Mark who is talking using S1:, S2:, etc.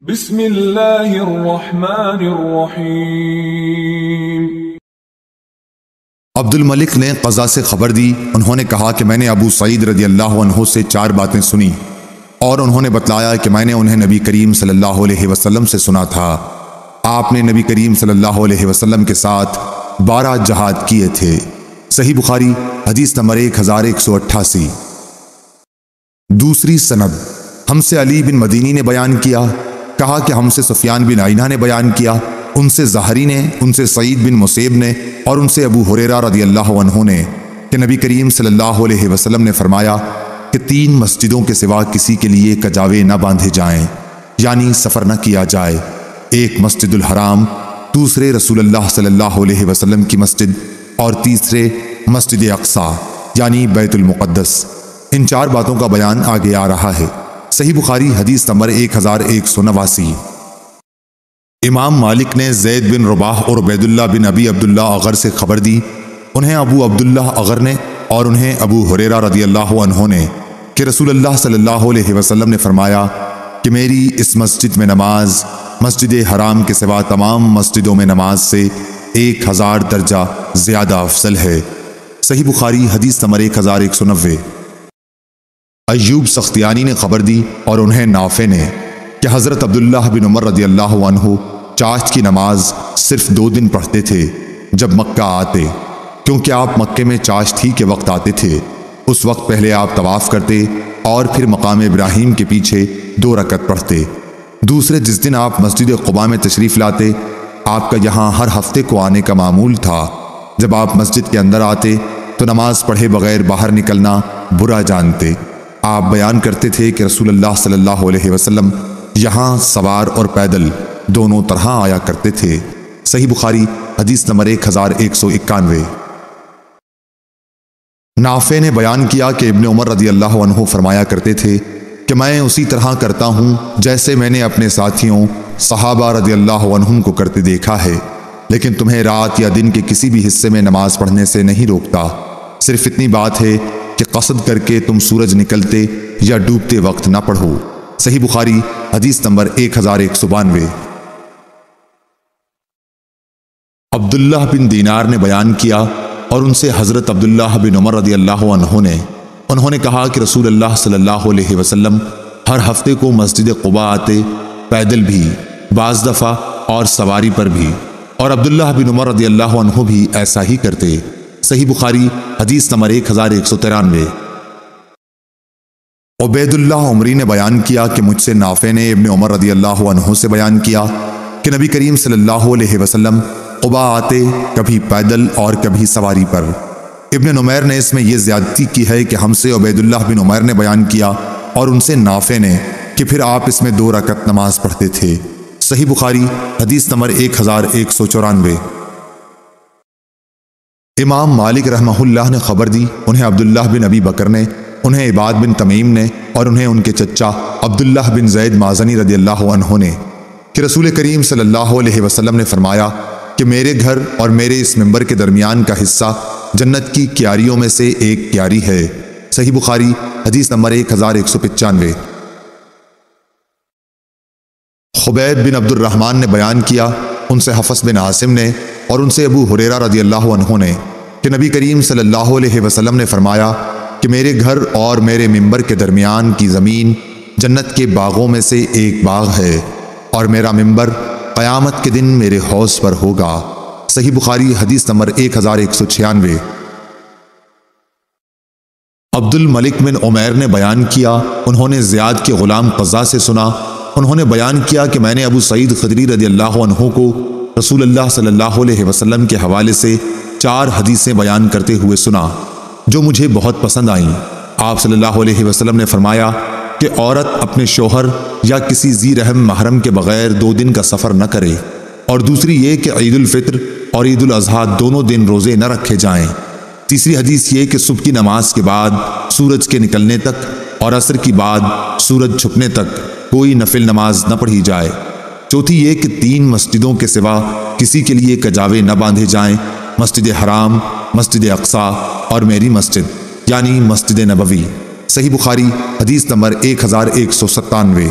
S1: بسم اللہ الرحمن الرحیم۔
S2: عبد الملک نے قضا سے خبر دی۔ انہوں نے کہا کہ میں نے ابو سعید رضی اللہ عنہ سے 4 باتیں سنی اور انہوں نے بتلایا کہ میں نے انہیں نبی کریم صلی اللہ علیہ وسلم سے سنا تھا۔ آپ نے نبی کریم صلی اللہ علیہ وسلم کے ساتھ 12 جہاد کیے تھے۔ صحیح بخاری حدیث نمبر 1188۔ دوسری سند، ہم سے علی بن مدینی نے بیان کیا، کہا کہ ہم سے سفیان بن عینہ نے بیان کیا، ان سے زہری نے، ان سے سعید بن مسیب نے اور ان سے ابو ہریرہ رضی اللہ عنہ نے کہ نبی کریم صلی اللہ علیہ وسلم نے فرمایا کہ 3 مسجدوں کے سوا کسی کے لیے کجاوے نہ باندھے جائیں، یعنی سفر نہ کیا جائے۔ ایک مسجد الحرام، دوسرے رسول اللہ صلی اللہ علیہ وسلم کی مسجد اور تیسرے مسجد اقصی یعنی بیت المقدس۔ ان 4 باتوں کا بیان آگے آ رہا ہے۔ صحیح بخاری حدیث نمبر 1189۔ امام مالک نے زید بن رباح اور عبید اللہ بن ابی عبداللہ اغر سے خبر دی، انہیں ابو عبداللہ اغر نے اور انہیں ابو ہریرہ رضی اللہ عنہ نے کہ رسول اللہ صلی اللہ علیہ وسلم نے فرمایا کہ میری اس مسجد میں نماز مسجد حرام کے سوا تمام مسجدوں میں نماز سے 1000 درجہ زیادہ افضل ہے۔ صحیح بخاری حدیث نمبر 1190۔ ایوب سختیانی نے خبر دی اور انہیں نافع نے کہ حضرت عبداللہ بن عمر رضی اللہ عنہ چاشت کی نماز صرف 2 دن پڑھتے تھے جب مکہ آتے، کیونکہ آپ مکے میں چاشت ہی کے وقت آتے تھے۔ اس وقت پہلے آپ طواف کرتے اور پھر مقام ابراہیم کے پیچھے 2 رکعت پڑھتے۔ دوسرے جس دن آپ مسجد قباء میں تشریف لاتے، آپ کا یہاں ہر ہفتے کو آنے کا معمول تھا۔ جب آپ مسجد کے اندر آتے تو نماز پڑھے بغیر باہر نکلنا برا جانتے۔ آپ بیان کرتے تھے کہ رسول اللہ صلی اللہ علیہ وسلم یہاں سوار اور پیدل دونوں طرح آیا کرتے تھے۔ صحیح بخاری حدیث نمبر 1191۔ نافع نے بیان کیا کہ ابن عمر رضی اللہ عنہ فرمایا کرتے تھے کہ میں اسی طرح کرتا ہوں جیسے میں نے اپنے ساتھیوں صحابہ رضی اللہ عنہم کو کرتے دیکھا ہے، لیکن تمہیں رات یا دن کے کسی بھی حصے میں نماز پڑھنے سے نہیں روکتا، صرف اتنی بات ہے کہ قصد کر کے تم سورج نکلتے یا ڈوبتے وقت نہ پڑھو۔ صحیح بخاری حدیث نمبر 1192۔ عبداللہ بن دینار نے بیان کیا اور ان سے حضرت عبداللہ بن عمر رضی اللہ عنہ نے انہوں نے کہا کہ رسول اللہ صلی اللہ علیہ وسلم ہر ہفتے کو مسجد قباء آتے، پیدل بھی، بعض دفعہ اور سواری پر بھی، اور عبداللہ بن عمر رضی اللہ عنہ بھی ایسا ہی کرتے۔ صحیح بخاری حدیث نمبر 1193۔ عبید اللہ عمری نے بیان کیا کہ مجھ سے نافع نے ابن عمر رضی اللہ عنہ سے بیان کیا کہ نبی کریم صلی اللہ علیہ وسلم قباء آتے، کبھی پیدل اور کبھی سواری پر۔ ابن نمیر نے اس میں یہ زیادتی کی ہے کہ ہم سے عبید اللہ بن عمیر نے بیان کیا اور ان سے نافع نے کہ پھر آپ اس میں 2 رکعت نماز پڑھتے تھے۔ صحیح بخاری حدیث نمبر 1194۔ امام مالک رحمہ اللہ نے خبر دی، انہیں عبداللہ بن ابی بکر نے، انہیں عباد بن تمیم نے اور انہیں ان کے چچا عبداللہ بن زید مازنی رضی اللہ عنہ نے کہ رسول کریم صلی اللہ علیہ وسلم نے فرمایا کہ میرے گھر اور میرے اس ممبر کے درمیان کا حصہ جنت کی کیاریوں میں سے ایک کیاری ہے۔ صحیح بخاری حدیث نمبر 1195۔ خبیب بن عبد الرحمن نے بیان کیا، ان سے حفص بن عاصم نے اور ان سے ابو ہریرہ رضی اللہ عنہ نے کہ نبی کریم صلی اللہ علیہ وسلم نے فرمایا کہ میرے گھر اور میرے ممبر کے درمیان کی زمین جنت کے باغوں میں سے ایک باغ ہے، اور میرا ممبر قیامت کے دن میرے حوض پر ہوگا۔ صحیح بخاری حدیث نمبر 1196۔ عبد الملک بن عمیر نے بیان کیا، انہوں نے زیاد کے غلام قزا سے سنا، انہوں نے بیان کیا کہ میں نے ابو سعید خدری رضی اللہ عنہ کو رسول اللہ صلی اللہ علیہ وسلم کے حوالے سے 4 حدیثیں بیان کرتے ہوئے سنا جو مجھے بہت پسند آئیں۔ آپ صلی اللہ علیہ وسلم نے فرمایا کہ عورت اپنے شوہر یا کسی ذی رحم محرم کے بغیر 2 دن کا سفر نہ کرے، اور دوسری یہ کہ عید الفطر اور عید الاضحیٰ دونوں دن روزے نہ رکھے جائیں۔ تیسری حدیث یہ کہ صبح کی نماز کے بعد سورج کے نکلنے تک اور عصر کی بعد سورج چھپنے تک کوئی نفل نماز نہ پڑھی جائے۔ چوتھی یہ کہ 3 مسجدوں کے سوا کسی کے لیے کجاوے نہ باندھے جائیں، مسجد حرام، مسجد اقصی اور میری مسجد یعنی مسجد نبوی۔ صحیح بخاری حدیث نمبر 1197۔